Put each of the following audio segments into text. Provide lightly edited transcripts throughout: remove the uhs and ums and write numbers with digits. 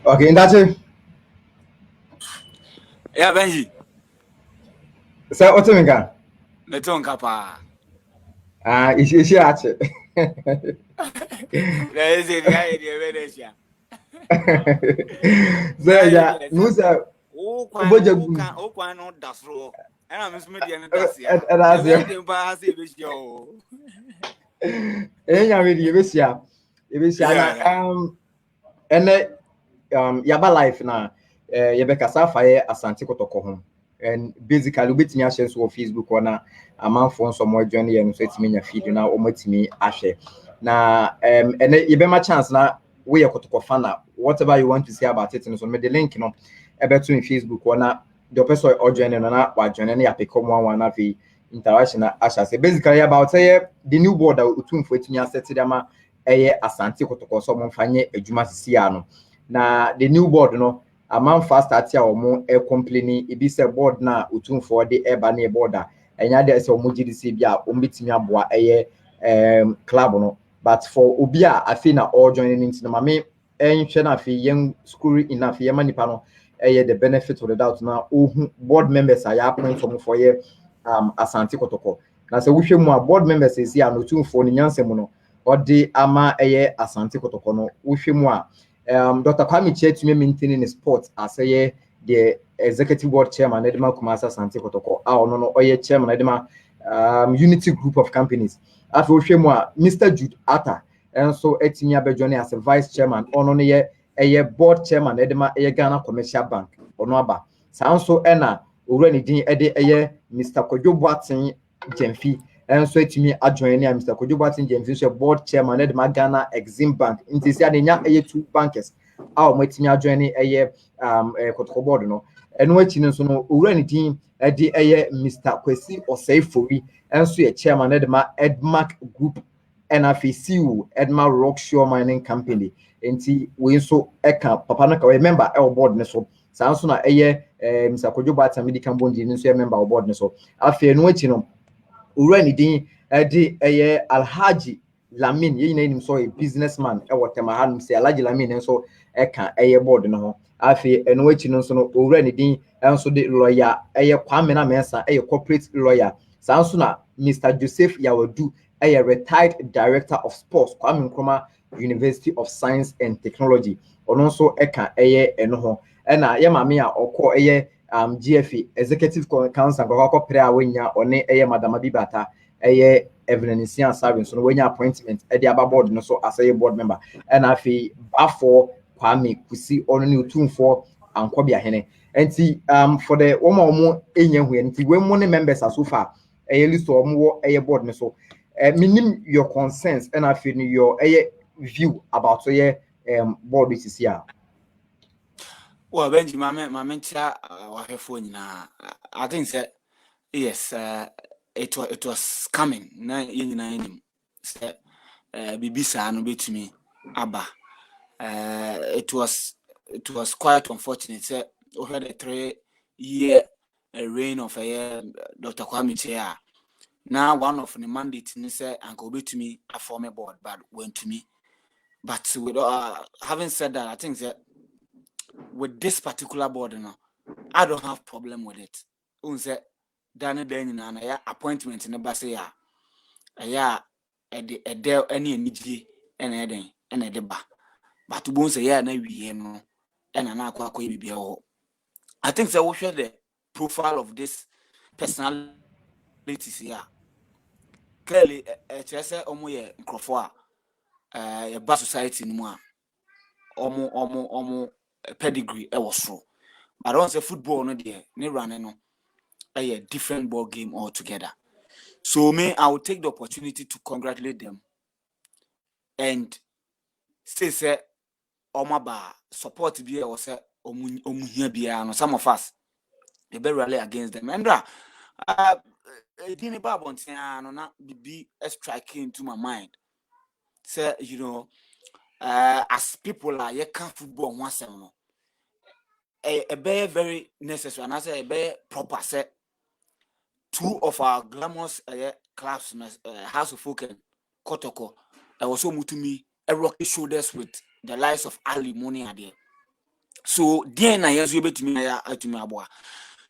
Okay, that's it. Yeah, Benji. So what's it again? Meton kapa. It's actually. There is a guy in the Venetia. So Now you yeah, get no it. sir. Oh, Uboja can, gum. oh, can not das row. And I'm Miss Median das ya. And A that's very yeah. dempa say this yo. And yeah, really, you wish ya Yeah, na yeah. and yaba life na yɛbɛkasa afa yɛ asante kɔtɔkɔ ho and basically wobɛtumi ahyɛ nso wɔ facebook hɔ na amanfoɔ nso ɔmo adwane yɛ no nso atumi anya feed na ɔmo atumi ahwɛ na ɛnɛ yɛbɛma chance na woyɛ kɔtɔkɔ fan na whatever you want to say about it no so mede link no ɛbɛto ne facebook hɔ na deɛ ɔpɛ sɛ ɔdwane no na wadwane no yɛapeka ɔmo awa na afei interaction na ahyɛ ase basically about ɛyɛ the new board a otumfoɔ atumi asɛte de ama ɛyɛ asante kɔtɔkɔ sɛ ɔmo mfa nyɛ adwuma sisi a no na the new board no amanfa start a wɔn complaining ebi sɛ board na otumfoɔ de ɛba ne board a ɛnya de sɛ wɔn gye de si bi a wɔn betumi aboa ɛyɛ club no but for obi a afei na ɔrejoin ne nti na maame ɛnhwɛ na afei yɛn school in afei yɛma nipa no ɛyɛ the benefit of the doubt na ohun board members a yɛappoint wɔn for yɛ asante kɔtɔkɔ na sɛ wohwɛ mu a board members esi a no otumfoɔ ne nyansa mu no ɔde ama ɛyɛ asante kɔtɔkɔ no wohwɛ mu a Dr. Kwame Kyei to me maintaining the sport as the executive board chairman Edema Kumasa Santi Kotoko. No, chairman Edema Unity Group of Companies. After Mr. Jude Atta, and so Etinia Bejoni as a vice chairman, a board chairman Edema Ghana Commercial Bank, Onoaba. Sound so Enna, already Mr. Kojo Watson Jemfi. And so to me, adjoining Mr. Kojo Batin James, board chairman at Ghana Exim Bank. In this year, two bankers. Our meeting adjoining a Kotoko board, no. And waiting so no, anything at the Mr. Kwesi or Safely, and so a chairman at Edmark Group, NFCU, Edmar Rockshore Mining Company. And see, we so Eka, Papanaka, remember our board, so sounds na Mr. Kojo Batin Medical Bondi, and so a member of board, so I fear no waiting. Urani din de Alhaji Lamin ye name so a businessman e whatever han say Alhaji Lamin nso e ka board no ho afi eno achi no so no urani din enso de lawyer Kwame na Mensa corporate lawyer sanso na Mr. Joseph Yawadu retired director of sports Kwame Nkrumah University of Science and Technology ono nso e ka eno ho e na ye mame a okọ GFE executive council ko pre a wenya one madam Bibata Evelyn Savin so wenya appointment e de aba board no so as a board member and afi bafo Kwame Kusi ono ne otumfo ankobia hene enti for the omo enya hu enti we mo ne members so far list omo wo board no so minim your concerns and afi your view about board this is here. Well, Benji, my mentor, I think that yes, it was coming. Na yin say Bibisa no bet me Abba. It was quite unfortunate. Say we had a 3-year reign of Dr. Kwame Kyei. Now one of the mandates say Uncle bet me a former board, but went to me. But with having said that, I think that with this particular board, I don't have problem with it. Unse Danny Denny and appointment in the Basia. A del any energy and a deba. But to bones a year, no, and an aqua be. I think so. We share the profile of this personalities here. Clearly, a chesa omo crofwa, a bad society in moi. Omo pedigree, I was so. But I don't say football, no dear, no running, no. A different ball game altogether. So I will take the opportunity to congratulate them and say Omaba support be or say here be some of us they be rally against them. And didn't not be striking into my mind. Say as people are can't football once a very necessary and I say a very proper set. Two of our glamorous clubs, House of Folk and Kotoko, I was so to me a rocky shoulders with the likes of Ali Money there. So then I use you to me aboa.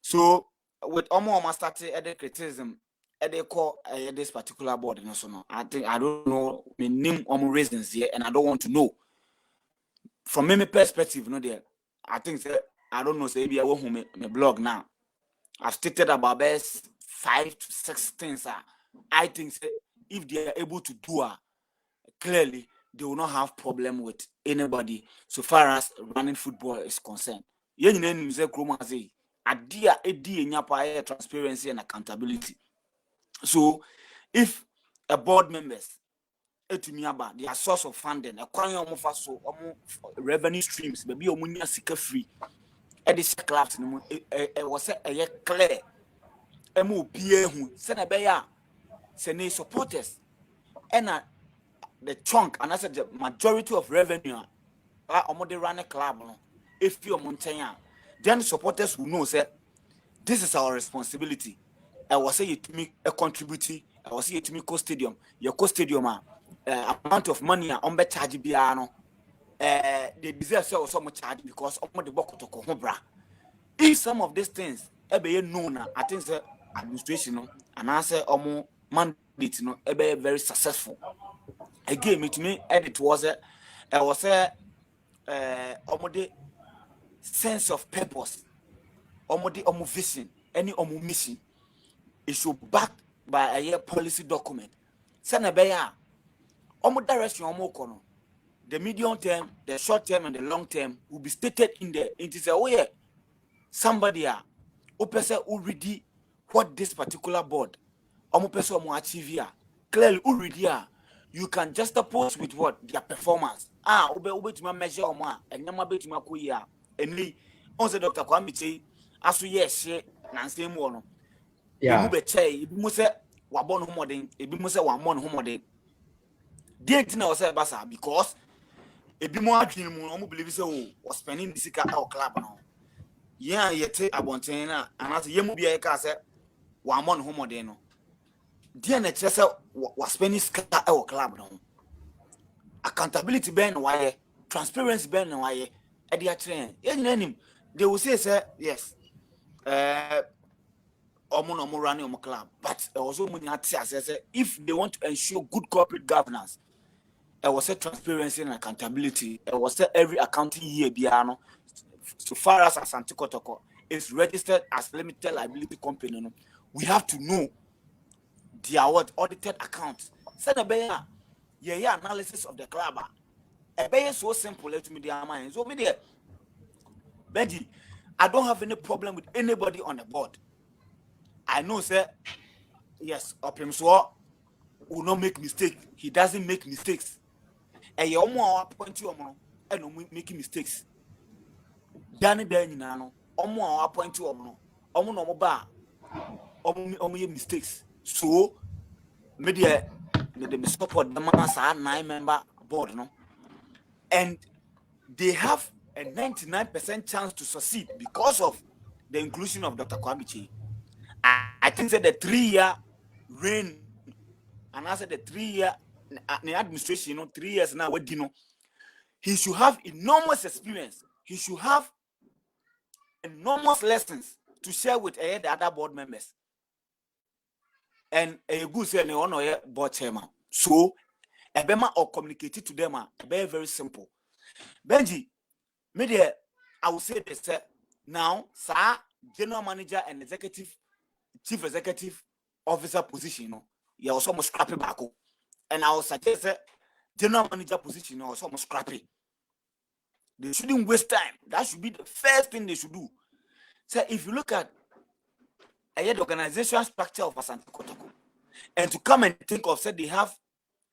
So with almost started at the criticism at the call this particular board, you know, so no, I think I don't know the name or reasons here, and I don't want to know. From my perspective, you know, there, I think that I don't know, say maybe I want my blog now. I've stated about best 5 to 6 things. I think say, if they are able to do clearly, they will not have problem with anybody so far as running football is concerned. Yen name say Chroma say adia edi nyapa transparency and accountability. So if a board members etumi their source of funding, a kwan omo fa so omo revenue streams, baby omo nya sika free. E dis clubs no was a clear. Emu pie hu se na be ya se ne supporters and the chunk and I said the majority of revenue omo dey run a club no if you mountain then supporters will know say this is our responsibility. I was say it me a contributing. I was say it me co stadium. Your co stadium amount of money on be charge biya no they deserve so much charge because omo the Kotoko ho bra. If some of these things ebe known, I think the administration no and answer omo mandate no ebe very successful. Again, it me edit was a sense of purpose, omo vision, any omo mission. It should back by a year policy document. Senabeya, omo direction omo kono. The medium term, the short term, and the long term will be stated in there. It is a way somebody who person already what this particular board omo person omo achieve here. Clearly already you can just oppose with what their performance. Ube to measure omo and nyama be to makuya. And once Dr. Kwame Kyei asu yes nanse mu no. Yeah. Ebi mu say wabon homodin, ebi mu say wamon homodin. The thing was say basa because ebi mu adwin mu no believe say was spending the sika our club no. Yeah, yete abonten na anase yemu bia ka say wamon homodin no. The na say was spending sika our club no. Accountability ben why, transparency ben why e dey train. They will say yes. Omo running omo club, but also if they want to ensure good corporate governance, there was a transparency and accountability. There was every accounting year biano. So far as Kotoko is registered as limited liability company, we have to know their audited accounts. Send a analysis of the club. A so simple let me their mind. So me there, Benji, I don't have any problem with anybody on the board. I know, sir. Yes, Opimswa will not make mistakes. He doesn't make mistakes. And you almost point you and no making mistakes. Danny Benino, almost point you almost no bar, almost mistakes. So, media the support the man's 9-member board, no, and they have a 99% chance to succeed because of the inclusion of Dr. Kwame Kyei. I think that the 3-year reign, and I said the 3-year administration, 3 years now, he should have enormous experience. He should have enormous lessons to share with the other board members. And a good say honor board chairman. So, Ebema or communicated to them very, very simple. Benji, media, I will say this now, sir, general manager and chief executive officer position, you also must scrappy back. And I will suggest general manager position also must scrappy. They shouldn't waste time. That should be the first thing they should do. So if you look at the organizational structure of Asante Kotoko, and to come and think of, say they have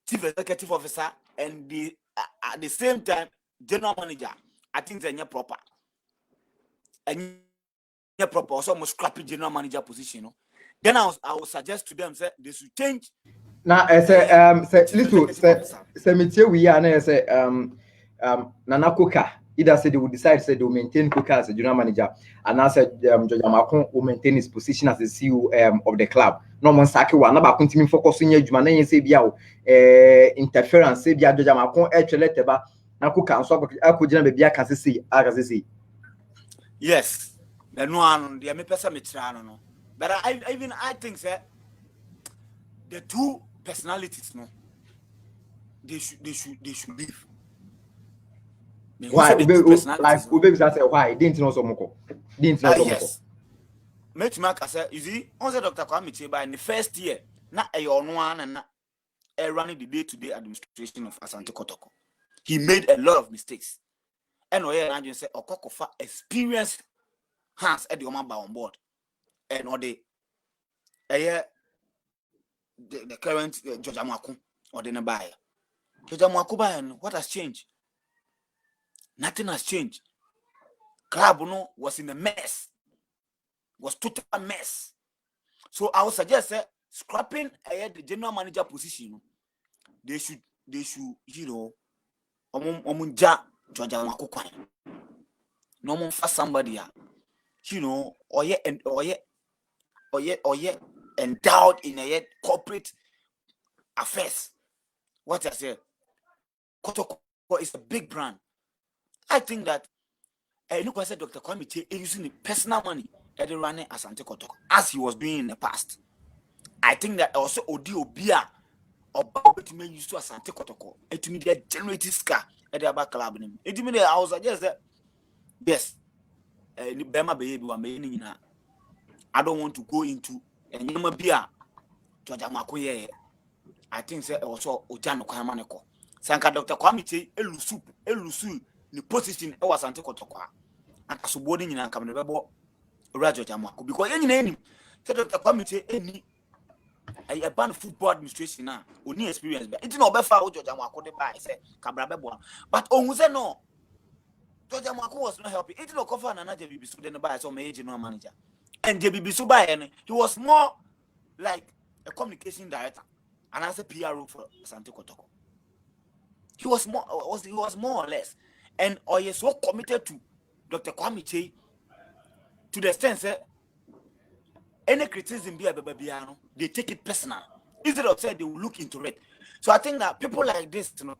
chief executive officer and the at the same time general manager, I think they're not proper. And proper also must scrappy general manager position. Then I will suggest to them say they should change. Now, say we are na say Nana Koka either say they will decide say they will maintain Koka as a general manager, and I said George Amoako will maintain his position as the CEO of the club. No one sake wa na ba continue focusing adwuma na yen say bia interference say bia George Amoako e twelete ba na Koka nso akogina be bia ka say Yes. The no one, the me person no. But I think that the two personalities, no, they should leave. Why? The two personalities. Ube say why? Didn't know so much. Didn't know so much. Yes. Make Mark say, you see, on Dr. Kwame Kyei by in the first year, not a one and not running the day-to-day administration of Asante Kotoko. He made a lot of mistakes. And we are say Okokofa experienced hands at the Omamba on board. And or the current George Amoako or the Nabaya. George Amoako, what has changed? Nothing has changed. Club was in a mess. Was total mess. So I would suggest scrapping the general manager position. They should, you know, omunja George Amoako. No more for somebody, you know, or endowed in a corporate affairs. What I say, Kotoko is a big brand. I think that look, I said Dr. Kwame Kyei using the personal money at the running Asante Kotoko as he was doing in the past. I think that also Odi Obia or Bobby may use to Asante Kotoko to me the generated scar at the back club. It mean I was just that yes, Bema baby one meaning. I don't want to go into and Yama Bia George Amoako Kyei. I think that also Ojano Kwamaneko. Sanka Dr. Kwame Kyei elusu the position was Asante Kotoko. And subordinate in Ankam Rebel George Amoako because any name said Dr. Kwame Kyei any a band football administration now only experience but it's not better George Amoako de buy say Cabra Bebo but on say no George Amoako was not helping it no cover another JBB so then buy some general manager and JBB so buy and he was more like a communication director and as a PRO for Asante Kotoko. He was more or less and he is so committed to Dr. Kwame Kyei to the extent that any criticism be a babiano, they take it personal. Instead of saying they will look into it. So I think that people like this, you know,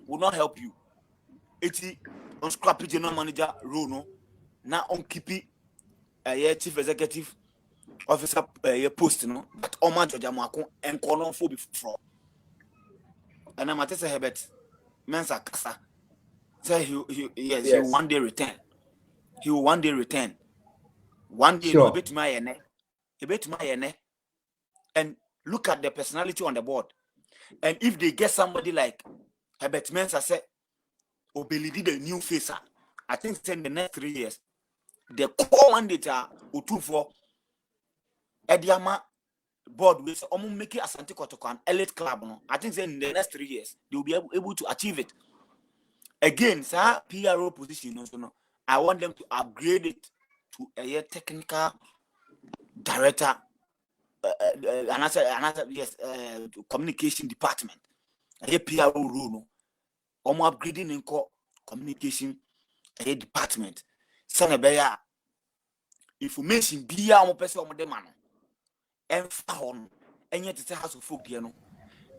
will not help you. It's on scrappy general manager role, no, now on keepy chief executive officer post, you know, but Oma George Amoako and Konon for before. And I'm at a Hebert Mensa Kasa. Say he will one day return. He will one day return. One day, sure. And look at the personality on the board. And if they get somebody like Herbert Mensah say, or Belidi the new face, I think in the next 3 years, the core mandate are for Ediama board with make it Asante Kotoko an elite club. No? I think in the next 3 years, they will be able to achieve it. Again, sir, PRO position, no, I want them to upgrade it to a technical director, communication department. A PRO role, no, upgrading in communication department. Sanabaya information be our person on the man and found and yet it's a house of folk, you know,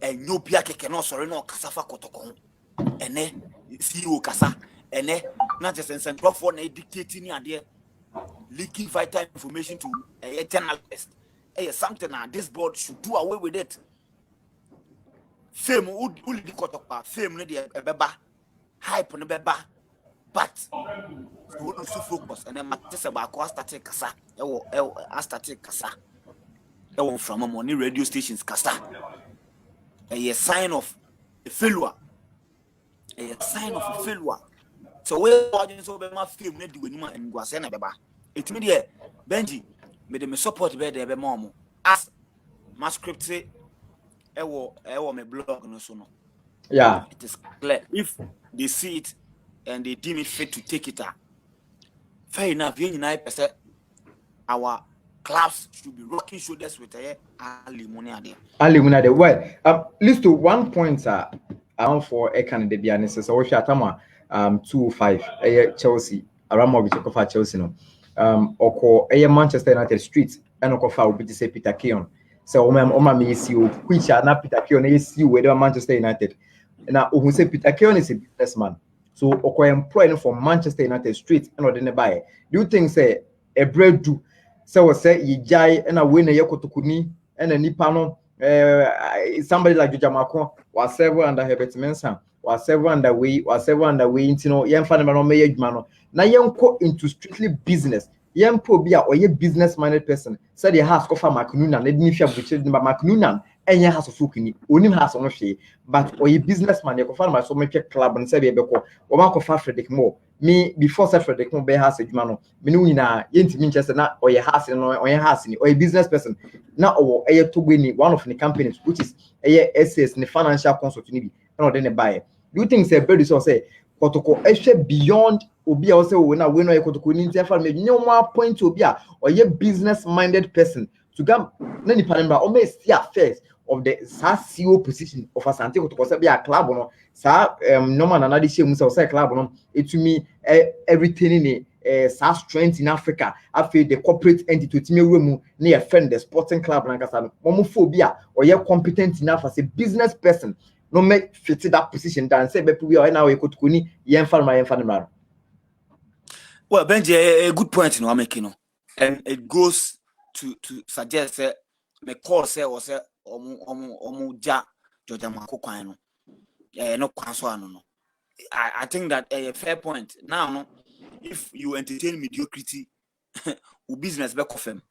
and no Piake cannot sorry no Casafa Kotoko and then CEO Casa and then not just in Central for dictating idea. Leaking vital information to a journalist. Something this board should do away with it. Fame would the Kotoko, fame a beba, hype on the beba, but we will also focus and then just about Asta Casa, Asta Casa, from a money radio stations Casa. A sign of a failure. A sign of a failure. So we audience over my film, and Guasena Beba. It media Benji made me support by the mom as my script say my blog no so no. Yeah, it is clear if they see it and they deem it fit to take it out. Fair enough, 99% our clubs should be rocking shoulders with Alimuna there. Alimuna there. Well, list to 1 point for a candidate be honest. So we shall 2-5 Chelsea around more with Chelsea no. Oko Manchester United street and Okofa will be say Peter Keon. So Oma me see which are not Peter Keon is you whether Manchester United. Now who say Peter Keon is a businessman. So oko employ from Manchester United straight and or buy. Do you think say a bread do so was say ye jai and a winner yakotokuni and a nipano somebody like George Amoako was several under Herbert Mensah was several underway you know young fan no may man na yanko into strictly business young probia or ye business minded person said he has coffee macunan let me share with macunan and ye has a fukini onim has on she but or ye businessman you find my so much club and say beko or man coffee Frederick Moore me before Frederick Moore be has a jumano me na yenti Manchester na or ye has no or ye has or a business person now or a to win one of the companies which is a SS the financial consulting and then buy. Do you think say bird is say Kotoko beyond obi also when I win or Kotoko in family no more point to be or ye business minded person to come nani panamba or may see affairs of the CEO position of Asante Kotoko be a club no sa no man another shame say club no it to me everything in sa strength in Africa I feel the corporate entity to me room near friend the sporting club like I momophobia or you're competent enough as a business person no make fit that position than say bepu we are now ekotukuni yemfa. Well, Benji, a good point I'm making, and it goes to suggest that me call say or say omu ja George Amoako kwan no no kwanso no. I think that a fair point. Now, no, if you entertain mediocrity, business back of him.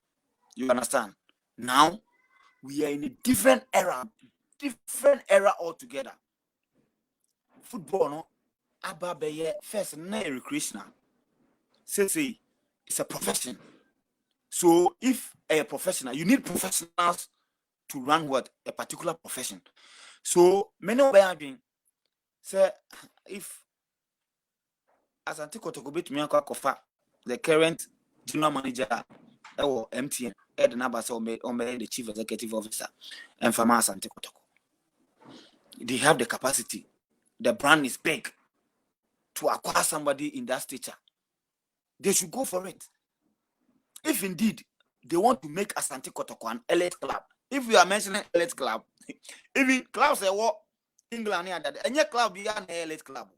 You understand? Now we are in a different era altogether. Football, no, ababeye first na recreational. Say it's a profession. So if a professional, you need professionals to run what a particular profession. So many of them say if as Kotoko bit me the current general manager or MTN, the number so the chief executive officer, and from Asante Kotoko. They have the capacity. The brand is big to acquire somebody in that stature. They should go for it. If indeed they want to make Asante Kotoko an elite club, if we are mentioning elite club, even clubs say what England here that any club be an elite club.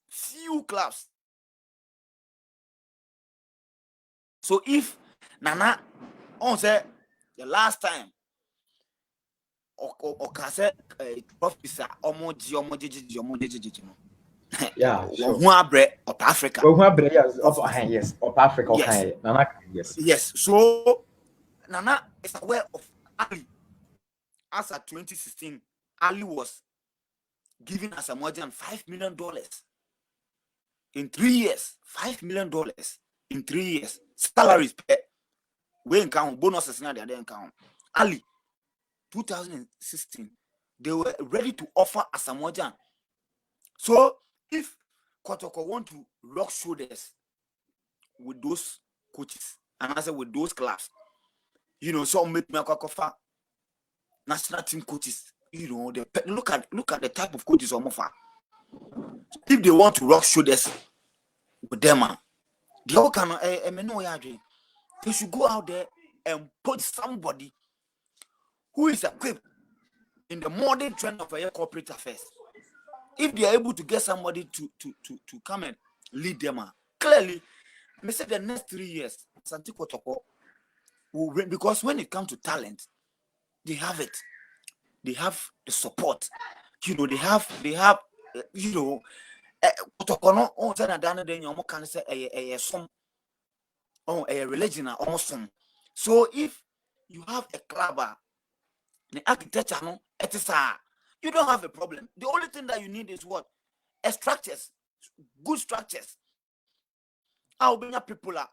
Few clubs. So if Nana on say the last time or can say officer Yeah, sure. Of Africa. Yes, of Africa. Yes. Nana, yes. Yes. So Nana is aware of Ali. As at 2016, Ali was giving us a more than $5 million in 3 years. $5 million in 3 years. Salaries pay. We count bonuses now they didn't count. Ali, 2016, they were ready to offer us a more than. So if Kotoko want to rock shoulders with those coaches and I say with those clubs, you know, some make me a national team coaches, you know, look at the type of coaches on offer. If they want to rock shoulders with them, they all can they should go out there and put somebody who is equipped in the modern trend of corporate affairs. If they are able to get somebody to come and lead them, clearly, they say the next 3 years, Asante Kotoko will win, because when it comes to talent, they have it. They have the support. You know, they have you know, Kotoko no on say na dan den you can say a religion almost some. So if you have a club, the architecture no, it is you don't have a problem. The only thing that you need is what? Structures, good structures. How many people are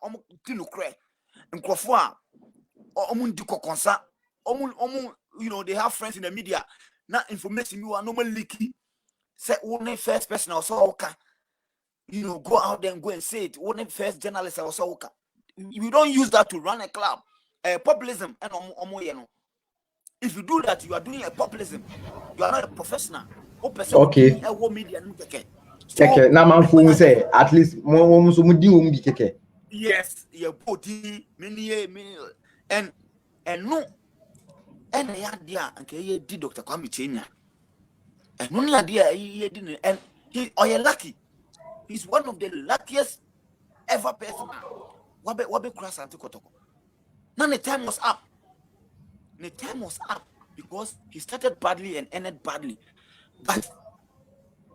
you know, they have friends in the media. Not information you are normally leaky. Say only first person or so you know, go out there and go and say it. Only first journalist or so you don't use that to run a club. Populism and you know. If you do that, you are doing a populism. You are not a professional. Okay. So, now man who say at least more keke. Yes, your body, many, and no, and I had there, and did Dr Kwame Kyei, and only idea he didn't, and he are lucky. He's one of the luckiest ever person. Wabe cross Asante Kotoko. Now the time was up. The time was up because he started badly and ended badly. But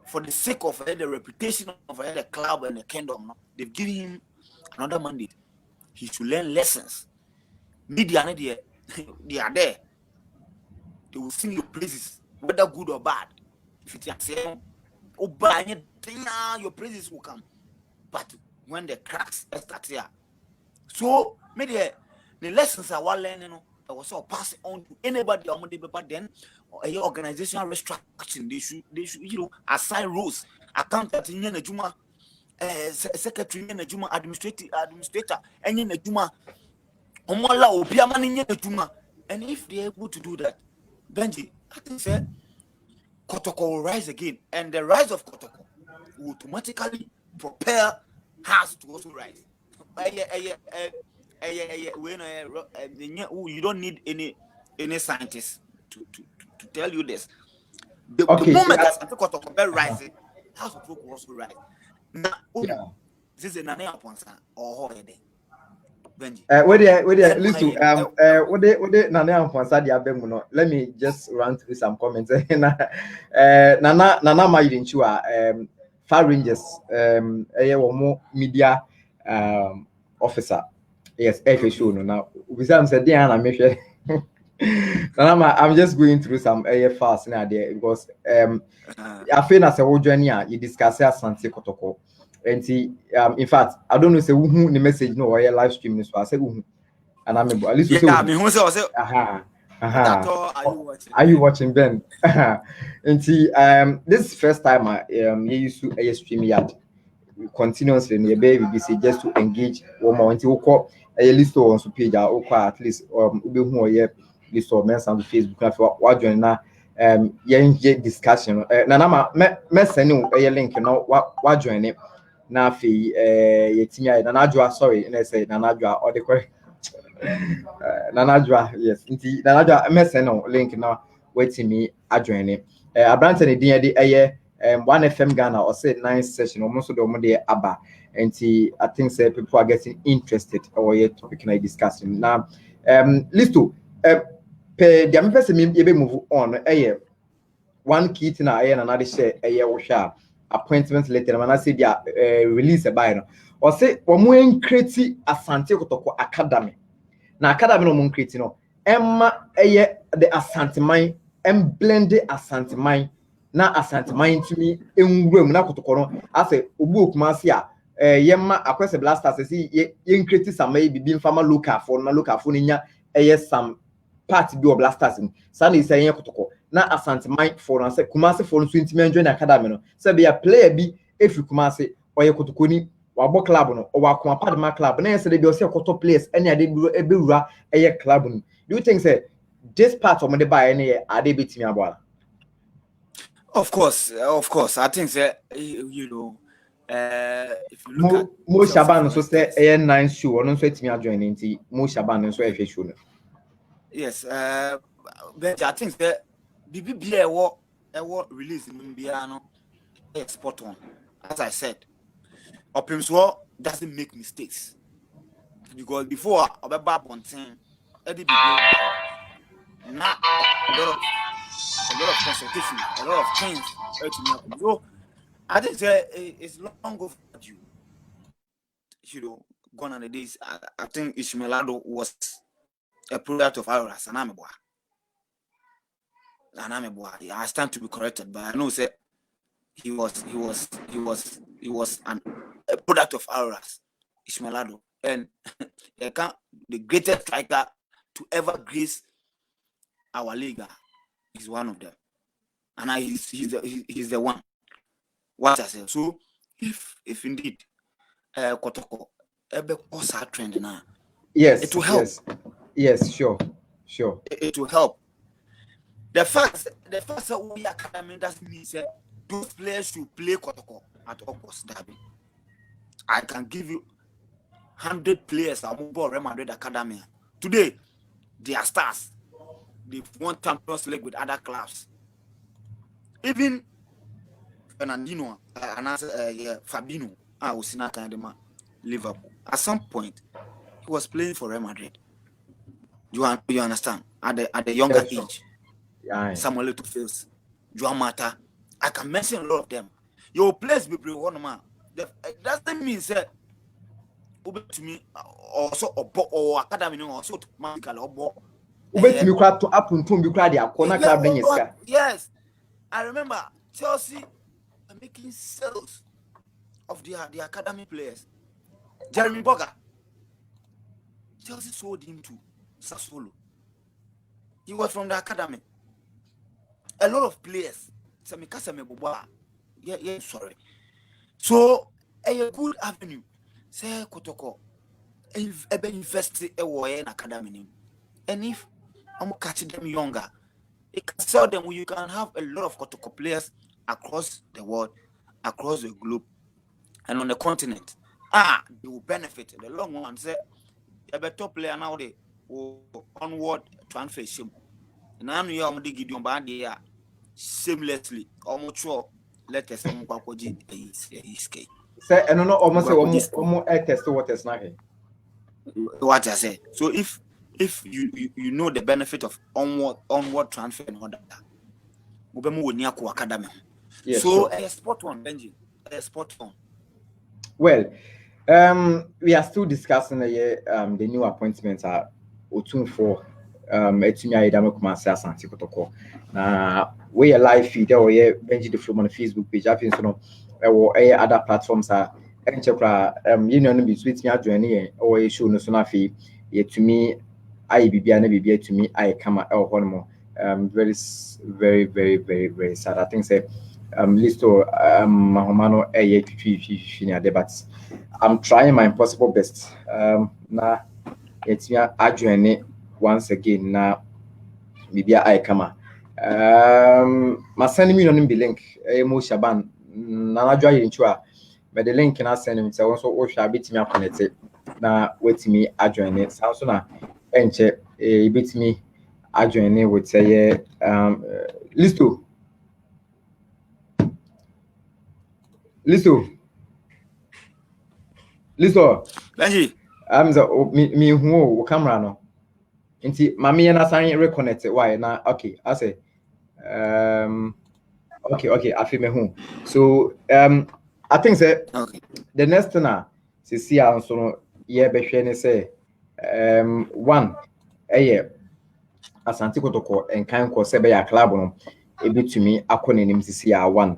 for the sake of the reputation of the club and the kingdom, they've given him another mandate. He should learn lessons. Media, they are there. They will sing your praises, whether good or bad. If it is saying, oh, bad, your praises will come. But when the cracks start here, so maybe the lessons are well learning, I was all pass it on to anybody on the paper. Then your organizational restructuring, they should assign rules, accountant in the Juma, secretary in the Juma, administrator, and in the Juma, Omola Opiaman in the Juma. And if they're able to do that, Benji, I think say Kotoko will rise again, and the rise of Kotoko will automatically propel us to also rise. You don't need any scientists to tell you this. The moment that Kotoko will rise, House of Folk will also rise. Now, this is a name upon or Benji. Let me just run through some comments. Nana Mayinchua, Far Rangers, media officer. Yes, show now. Said I'm just going through some fast now there because I feel as a whole journey you discuss Asante Kotoko. And in fact, I don't know say who the message no or live stream so I said and I'm at least you say are you watching Ben? And this is first time I used to stream yard continuously in your baby just to engage one more until we call a list on so page at least list of men on Facebook what join now discussion nana me send a link you know what join it na fi yetimia nanadwa sorry and I say nanadwa or the correct nanadwa yes nti nanadwa message no link na waiting me adjoin it abrante ne din de 1FM Ghana or say 9 session almost the omode aba nti I think say people are getting interested or yet topic na discussing now listo pe dia me person me be move on one key thing na another share wo hwa appointment letter man I say dia release a buy no or say omo encreate Asante Kotoko academy na academy no mo create no emma the Asante man blend Asante man na Asante man tumi enwuram na Kotoko no ase obu okumase a yemma akwese blasters say ye create some bi mfama local for na local for nya some part bi o blasters sa na say yen Kotoko na Asante man for na say Kumase for so ntimi enjoy na academy no say be a player bi efi Kumase oye Kotoko ni wabo club no o wa kuma padma club na say dey be say Kotoko players any ade ebewura club no do you think say this part of the buy any ade betimi aboa? Of course I think that if you look at Mo Shaban so say a nice show or no so etimi adjoin nti Mo Shaban so e show no. Yes, but I think that BBBA what release in Biano is spot on. As I said, Opimswo doesn't make mistakes because before Obeba Bontin, Eddie not a lot of consultation, a lot of things. So I think it's long overdue. Gone on the days. I think Ishmaelado was a product of Auras and Ameboa. I stand to be corrected, but I know say he was a product of Auras, Ishmaelado, and the greatest striker to ever grace our league is one of them, and he's the one. What I say. So if indeed Kotoko what's our trend now? Yes, it will help. Yes, sure. It will help. The fact that we academy doesn't mean that those players should play Kotoko at all costs. I can give you 100 players that move Real Madrid academy today. They are stars. They've won Champions League with other clubs. Even Fernandino and Fabinho was in Academy Liverpool. At some point, he was playing for Real Madrid. You understand? At the younger age, Samuel Eto'o, Joan Mata. I can mention a lot of them. Your place be one man. Doesn't mean that to me also or academy also automatically to up until you cry the yes. I remember Chelsea are making sales of the academy players. Jeremy Boga. Chelsea sold him to Sassuolo. He was from the academy. A lot of players. Yeah, sorry. So a good avenue. Say Kotoko. Invest in academy. And if I'm catching them younger, you can sell them. You can have a lot of Kotoko players across the world, across the globe, and on the continent. They will benefit in the long run. Say a better player now they onward transfer shame. And I know you are Gideon Bandia seamlessly, almost sure. Let us escape. Say, and no, almost say test what is not. What I say. So if you know the benefit of onward transfer and all that, academy. Yes, so sure. A spot on, Benji. A spot on. Well, we are still discussing the new appointments are for etumi ayedame kumase asante kotoko. We are live feed or Benji the Flow on the Facebook page. I think so no other platforms are union between me joining or show no so na fi to me I bibia na bibia to me I come out very very sad. I think say listo mahomano but I'm trying my possible best. Na it's me adjoining once again na bibia I come ma send me on the link mo shaban na adwa yinchua but the link na send me say so o hwa betimi connect na wetimi adjoin it so na enche betimi adjoin with say listo Benji. Me who camera no nti mama na sign reconnect why na okay I say okay I feel me who so I think say okay. The next thing see also no ye behwe ne say one Asante Kotoko enkan ko se be ya club no ebetumi akọ nanim see one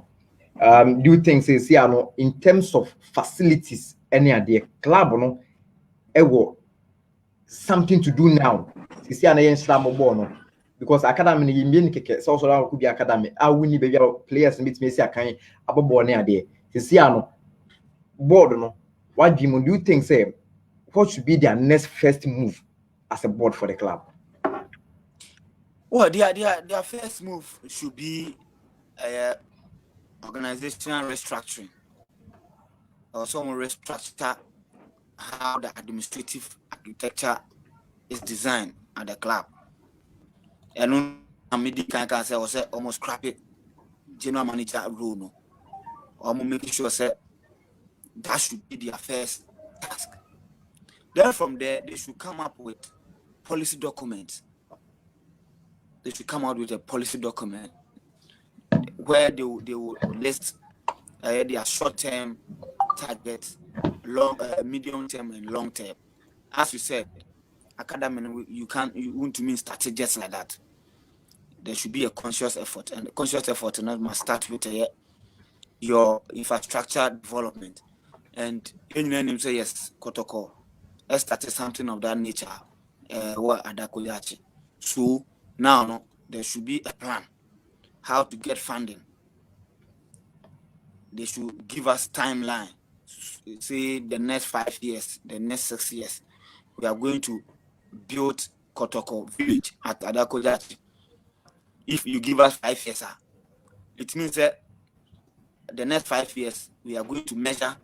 do you think say see no in terms of facilities any ade club no ewo something to do now see na yen slam ball no because academy ni yimbe ni keke so could be academy wini be players betumi see akan abobo ne ade see no board no what do you think say what should be their next first move as a board for the club? Well, their first move should be organizational restructuring, or some restructure how the administrative architecture is designed at the club. And can say almost scrap it general manager role no, or making sure say that should be their first task. Then from there they should come up with policy documents. They should come out with a policy document where they will list their short-term targets, medium-term and long-term. As you said, academy you want to mean started just like that. There should be a conscious effort, and the conscious effort must start with your infrastructure development. And you say yes, Kotoko, let's start something of that nature. So now there should be a plan how to get funding. They should give us timeline. Say the next 5 years, the next 6 years, we are going to build Kotoko village at Adakojachi. If you give us 5 years, it means that the next 5 years we are going to measure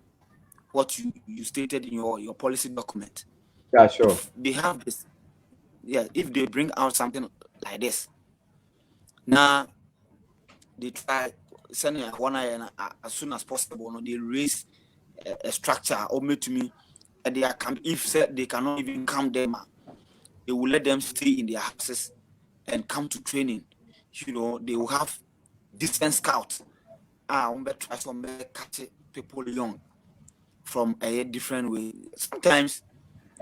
what you stated in your policy document. Yeah, sure. If they have this, if they bring out something like this, now they try sending one as soon as possible. No, they raise a structure or made to me. And they can, if they cannot even come there, they will let them stay in their houses and come to training. You know, they will have distant scouts. Try to catch people young from a different way. Sometimes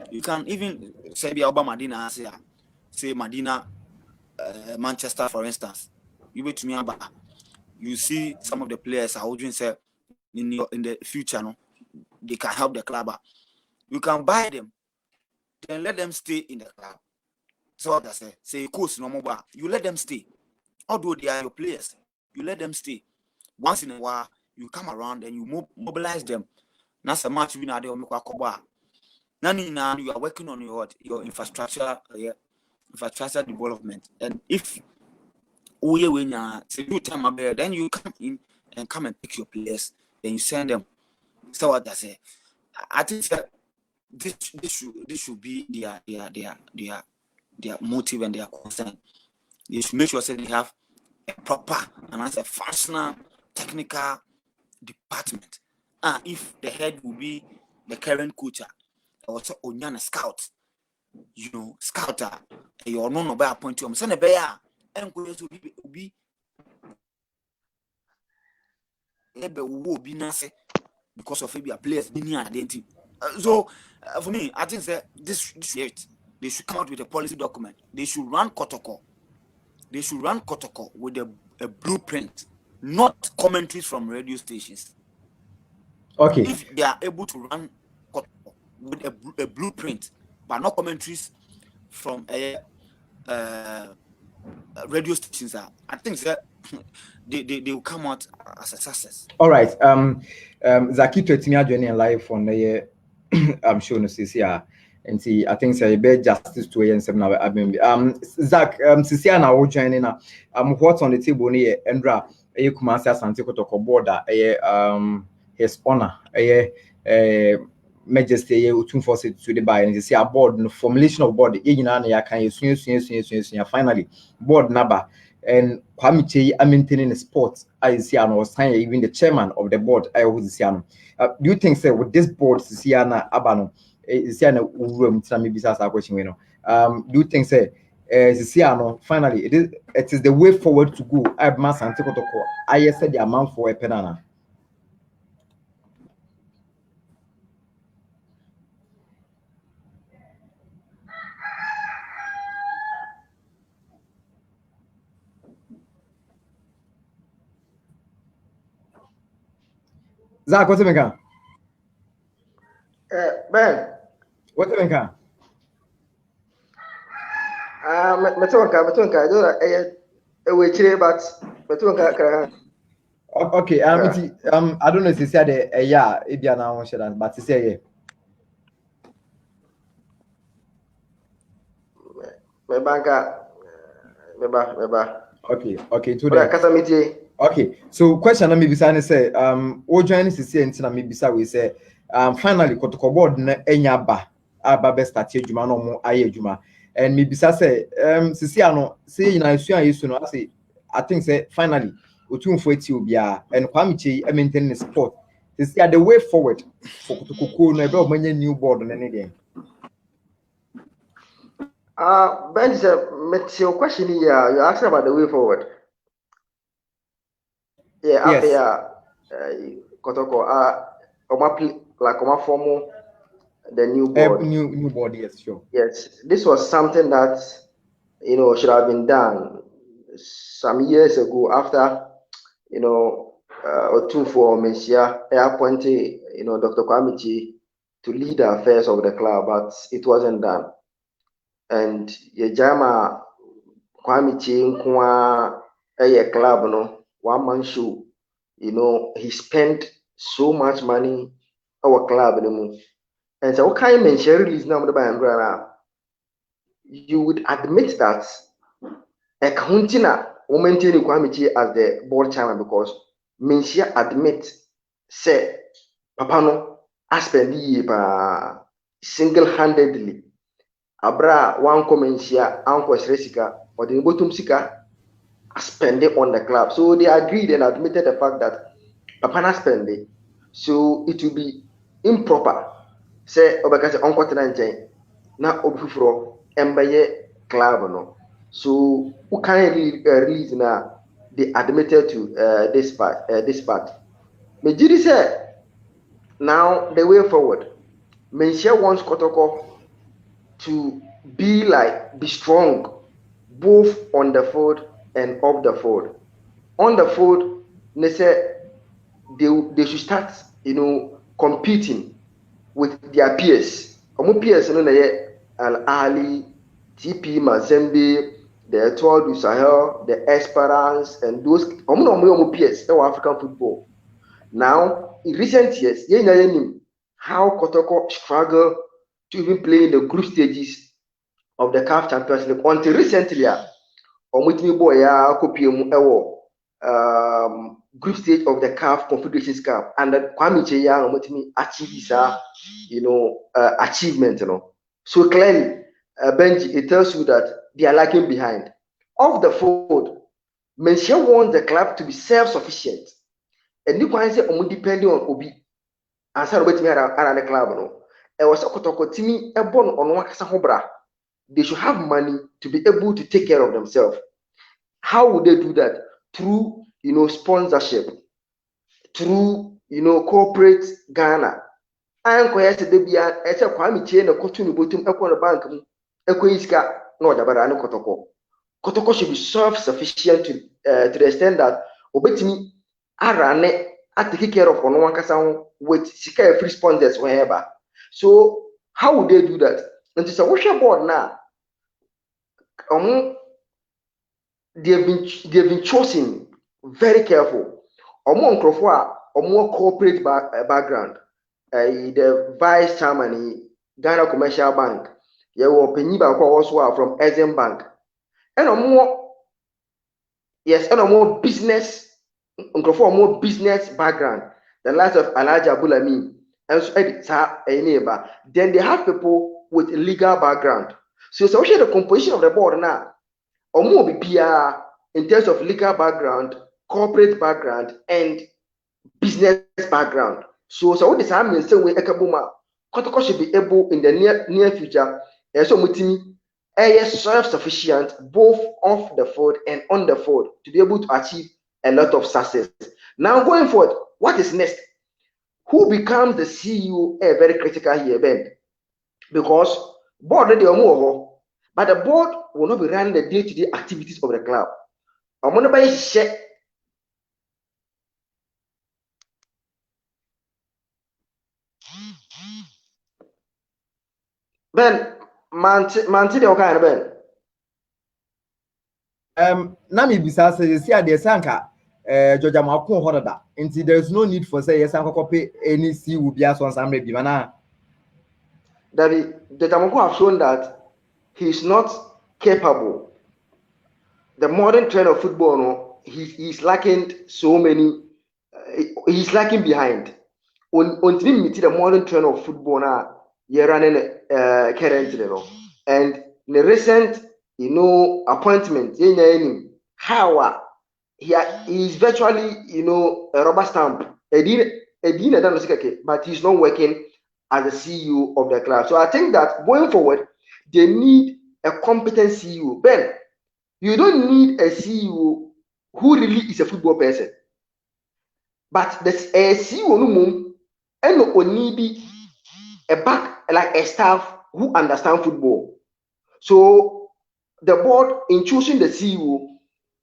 you can even say Medina, say Medina, Manchester, for instance. You wait to me about you see some of the players I would say in the future, no, they can help the club. You can buy them, then let them stay in the club. So what I say course no more. You let them stay. Although they are your players, you let them stay. Once in a while, you come around and you mobilize them. That's a match we now you are working on your infrastructure, infrastructure development. And if then you come in and come and pick your players, then you send them. So what I say, I think that this should be their motive and their concern. They should make sure that they have a proper and as a functional technical department. If the head will be the current coach, also Onyana scout, you know, scouter, you're no by appoint to him. Send a bear and will be will be nasty because of maybe a player's identity. So for me, I think that this they should come out with a policy document. They should run Kotoko. They should run Kotoko with a blueprint, not commentaries from radio stations. Okay. If they are able to run Kotoko with a blueprint, but not commentaries from radio stations, I think that they will come out as a success. All right. Zaki to Timia joining live on the I'm sure no CCR. And see, I think say be justice to and seven hour Zach, CCR now joining now. What's on the table near Endra, a Kumasi Asante Kotoko border, his honor, majesty, 246 to the buy, and you see a board, no formulation of board, can you finally board number. And Kwame Kyei are maintaining the sports. I see was signing even the chairman of the board. I was do you think, sir, with this board, Siana Abano, Siana room, maybe that's a question, you know. Do you think, sir, Siano, finally, it is the way forward to go? I've mass and take I said the amount for a penana. Zach, what's it mean? Ben. What's it mean? Okay, I don't know if you said yeah, if you are now but to say okay, to okay, so question na maybe say o join CC and maybe we say finally Kotoko board na enya aba be start adwuma no mo aye adwuma and maybe say CC ano say na asu an yesu no I think say finally otumfo eti obia and Kwame Kyei maintain the sport this is the way forward for Kotoko no ebe o manya new board na ne dey. Ben, it's your question here. You're asking about the way forward. Yeah, yes. After Kotoko, form the new board. New board, yes, sure. Yes, this was something that should have been done some years ago after Otufo Mesia appointed Dr. Kwame Kyei to lead the affairs of the club, but it wasn't done. And Yajama Kwame Kyei nkwa a club no one man show, he spent so much money our club and so what kind of mention release now by you would admit that a countina maintaining Kwame Kyei as the board chairman because Mensia admit say Papa no spend single-handedly abra one Mensia anko sika or the bottom sika spending on the club. So they agreed and admitted the fact that Papa spending, so it will be improper. Say Obaka Uncle Tenante, now Obufro, Embaye club no. So who can release now? They admitted to this part. Mejiri say now the way forward. Menshia wants Kotoko to be strong, both on the field and off the field. On the field, they say they should start, competing with their peers. Omo peers, Al Ali, TP Mazembe, the Etoile du Sahel, the Esperance, and those omo peers in African football. Now, in recent years, how Kotoko struggle to even play in the group stages of the CAF Champions League until recently. Omutimi boy ya kopie group stage of the CAF Confederations Cup, and that Kwame Kyei ya omutimi achieve this achievement, So clearly, Benji, it tells you that they are lagging behind. Off the field, Menchia wants the club to be self-sufficient, and you can say depending on Obi. And so wait me around the club, It was a Kotoko Timi a born on Wakasa Hobra. They should have money to be able to take care of themselves. How would they do that? Through sponsorship, through corporate Ghana. And Kwame Kyei na Kotunu Botum Equal Bank Equiska no Jabarano Kotoko. Kotoko should be self-sufficient to the extent that Obetimi Arane at taking care of Onwakasa with secure free sponsors wherever. So how would they do that? And it's a worship board now. They've been chosen very careful. More corporate background. The vice chairman, Ghana Commercial Bank. You will Peniba also from Ezen Bank. And more business. More business background. The likes of Elijah Bulami. And so then they have people with legal background. So the composition of the board now. More BPR in terms of legal background, corporate background, and business background. So what this means say we Ekabuma, Kotoko should be able in the near future, so mutimi self-sufficient both off the field and on the field to be able to achieve a lot of success. Now going forward, what is next? Who becomes the CEO? Very critical here, Ben, because board already but the board will not be running the day-to-day activities of the club. I'm going to buy share. Ben, manti de okay Ben. Na me bisa say see ade sanka George Amoako honoda. Until there is no need for say yes sanka pay any C will be as on some bi mana. That George Amoako have shown that he is not capable. The modern trend of football, he's lacking so many. He's lacking behind. Until the modern trend of football now, you're running currently, and the recent, appointment, how he is virtually, a rubber stamp. But he's not working as a CEO of the club. So I think that going forward, they need a competent CEO. Ben, you don't need a CEO who really is a football person. But there's a CEO and need a back like a staff who understand football. So the board in choosing the CEO,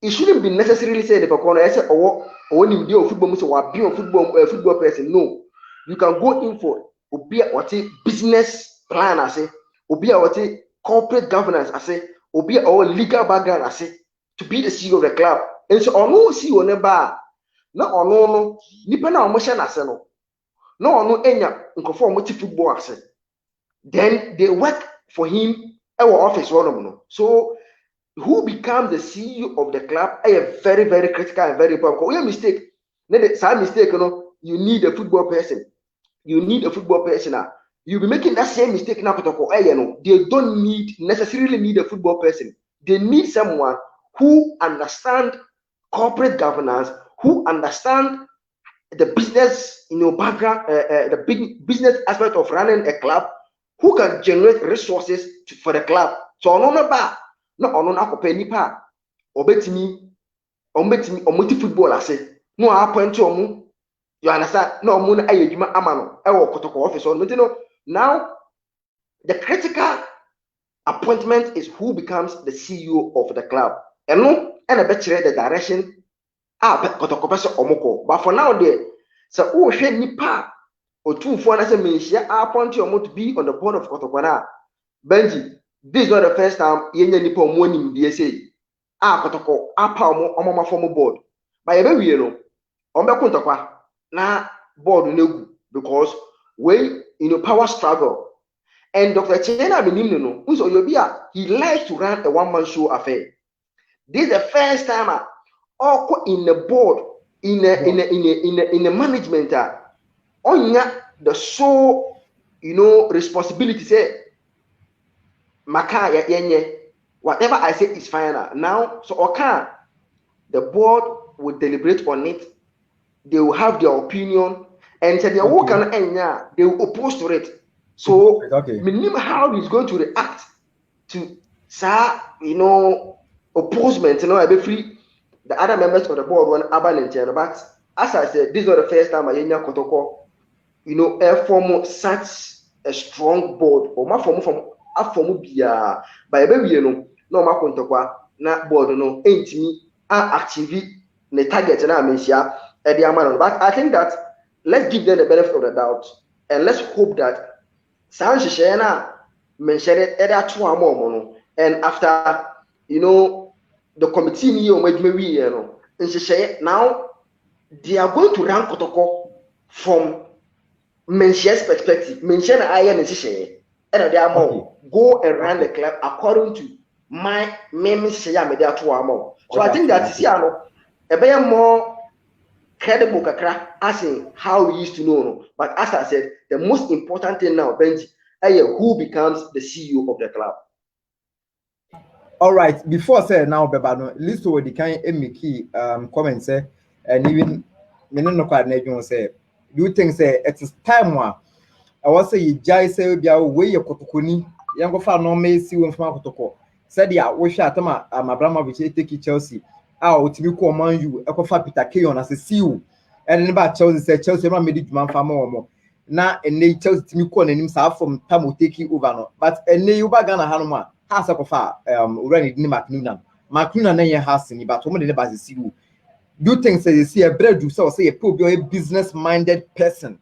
it shouldn't be necessarily saying if a corner say or when you football so be a football person. No, you can go in for what a business plan I say, what a corporate governance I say, or legal background I say to be the CEO of the club. And so no CEO never. No, nipa na omo na ase no enya nkofo omo ti football ase. Then they work for him our office one. So who becomes the CEO of the club a very, very critical and very important. We mistake. You need a football person. You need a football person. You'll be making that same mistake now. They don't necessarily need a football person. They need someone who understand corporate governance, who understand the business, background, the big business aspect of running a club, who can generate resources for the club. So on ba no ono na akopɛ nipa obetimi football ase no appoint omu, you understand, no omu na ayedwuma amano e wo Kotoko office on. Now the critical appointment is who becomes the CEO of the club, and no and a better the direction Kotoko person omoko. But for now there, so who should nipa or two for us mention appoint omu to be on the board of Kotoko na Benji. This is not the first time yenye nipa omu ni say Kotoko apa omo form board. But you know, ombe kuntokwa na board negu because we power struggle. And Dr. Chena Benimno, who's Oyobia, he likes to run a one-man show affair. This is the first time in the board, in the management, on the sole responsibility say Maka yenye, whatever I say is final. Now, so okay, the board will deliberate on it, they will have their opinion, and say they will oppose to it. So, minimum how he's going to react to opposement, I be free the other members of the board one abandoned. But as I said, this is not the first time I Kotoko, form such a strong board or my form from a form bia by baby no ma Kotoko na board no ain't me active the target and I mention at the amount. But I think that let's give them the benefit of the doubt and let's hope that and after the committee now they are going to run Kotoko from Menshia's perspective. Mention and they are more go and run the club according to my media. So I think that is a more credible as in how we used to know. But as I said, the most important thing now, Benji, who becomes the CEO of the club. All right, before say now, Bebano, list to the kind of comment say, and even no quite say, do you think say it is time one? I was say you jai say be away your Kotokuni, young of no may see one from Kotoko. Said ya, wish at my Abramovich take Chelsea. To be called man you, a coffee Peter Keon as a CEO. And about Chelsea said Chelsea made it man for more. Now, and they Chelsea to me calling himself from Tamu taking over. But a new bagana Hanuma has a coffee, running Macnunan. Macnunan has any, but woman about the CEO. Do things say you see a bread you saw say a probably a business minded person.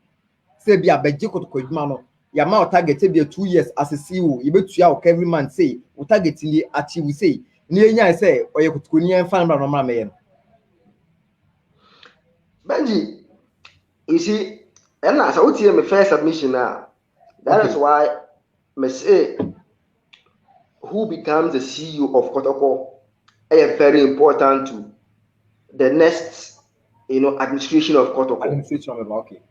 Say be a bejiko to Kodmano. Yama target be 2 years as a CEO. You bet you every man say, we target in the achieve say. Near say, or you could go and find my man. Benji, you see, and as I would see my first submission now, that is why I say who becomes the CEO of Kotoko is very important to the next administration of Kotoko. Administration of okay.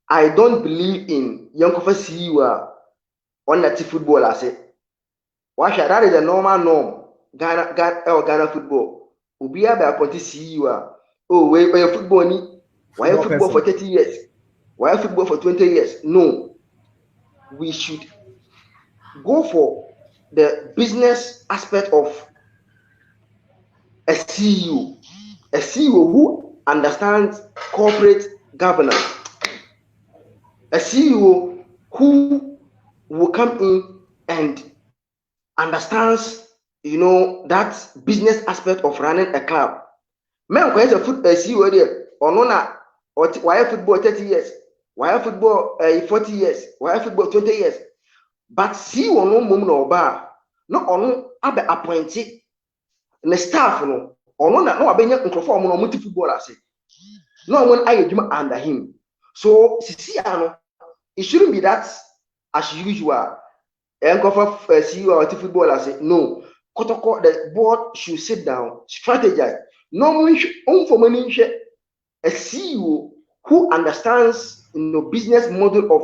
I don't believe in young CEO on that football. I say, why should that is a normal norm. Ghana football. Ubi aba appointed CEO. Oh, why football ni? Why football for 30 years? Why football for 20 years? No. We should go for the business aspect of a CEO. A CEO who understands corporate governance. A CEO who will come in and understands that business aspect of running a club. Men when a CEO there, or no, or why football 30 years, why football 40 years, why football 20 years. But CEO no mum no bar, no on abe appointed the staff no, or no abenya microphone no multi footballer say. No one I do under him. So it shouldn't be that as usual. CEO or footballer say no. Kotoko, the board should sit down, strategize. No one a CEO who understands business model of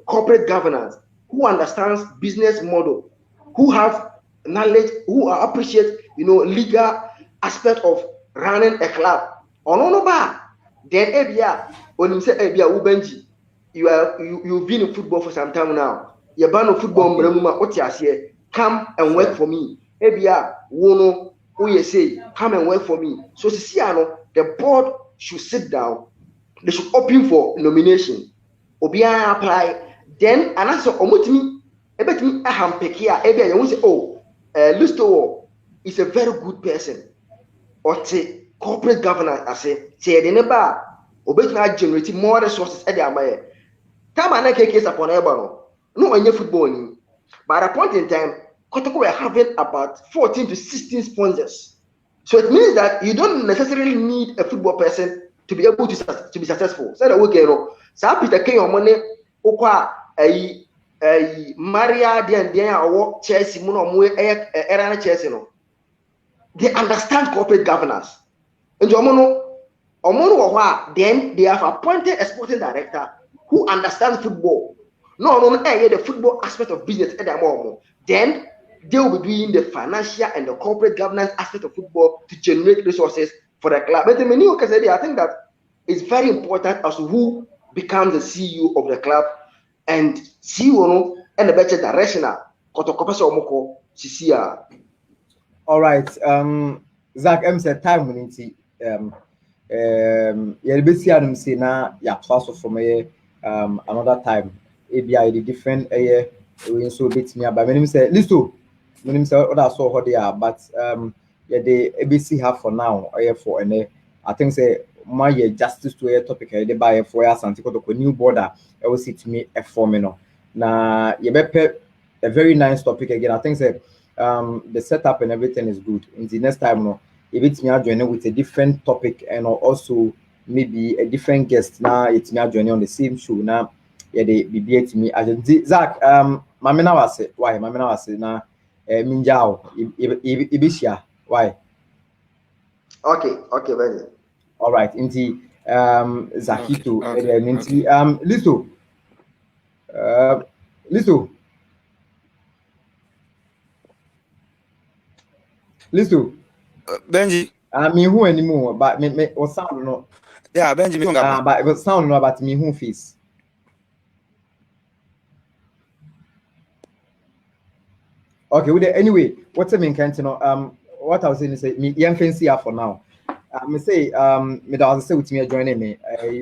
corporate governance, who understands business model, who have knowledge, who appreciate, legal aspect of running a club. No ba. Then Ebia, when you say Ebia Ubenji, you've been in football for some time now. You're ban of football, okay. Come and work for me. Ebia, wono, who you say, come and work for me. So the board should sit down. They should open for nomination. Obia apply. Then answer omutimi. Ebetimi ahampekia. Ebia, you won't say, oh, Listo is a very good person. Or say corporate governance, I say the neighbor, obetimi generate more resources at the amaye. Time and case upon Ebano. No any football. But at a point in time, Kotoko were having about 14 to 16 sponsors. So it means that you don't necessarily need a football person to be able to be successful. So that okay, so Peter Kyei your money, okwa Maria or Chelsea, era Chelsea no. They understand corporate governance. And then they have appointed a sporting director who understands football. No, the football aspect of business. Then they will be doing the financial and the corporate governance aspect of football to generate resources for the club. But I think that it's very important as to who becomes the CEO of the club and CEO and the better direction. All right. Zach, said time we need you'll be seeing say now, class of from another time. ABI different we so bit me but when say listo when say other so how they are but the ABC have for now for and I think say my justice to a topic they buy for us and Kotoko new border I will see to me a formula na you a very nice topic again. I think say the setup and everything is good. In the next time no if it's me joining with a different topic and also maybe a different guest now it's me joining on the same show now. Yeah, they be to me. Zach, Mamina was it. Why? Mamina was it now. Minjao, Ibishia. Why? Okay, very. All right. Inti Zakito. Inti Listo. Benji. Me who anymore, but me or sound no. Yeah, Benji. But it was sound no about me who face. Okay, well, anyway, what's the main kind of what I was saying is me young fancy for now. Me say me that was say with me joining me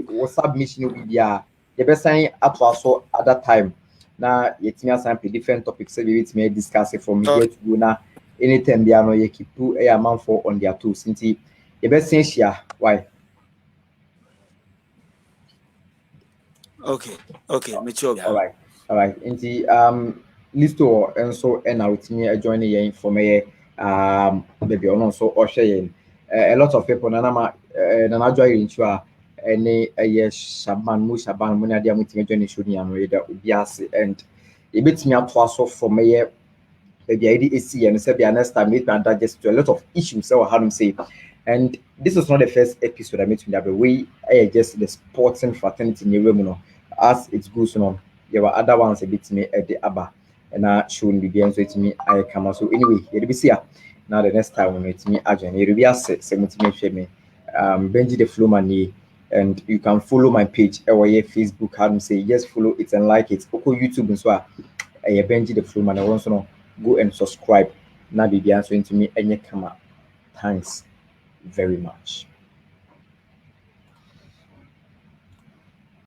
was submission will be the best sign up also at that time. Now it's me assign different topics so we me discuss it from here to go now anytime they are no you keep two a amount for on their tools since the best thing share why. Okay, mature. All right. Into listo and so and out me joining you for me maybe on so or share a lot of people nana join into any shaban mushaban when I am with me joining shooting and reader ubiasi and a bit me up to for me maybe I did see and say next time meet and digest to a lot of issues so how to say and this is not the first episode I met in that way I just the sports and fraternity in the room as it goes on there were other ones a bit me at the ABBA and I shouldn't be so it's me I come so anyway you'll be see now the next time when it's me again you'll be asset me Benji the Flow Money and you can follow my page or Facebook how to say just follow it and like it okay YouTube and so Benji the Flow Money also go and subscribe now be answering to me and come up thanks very much.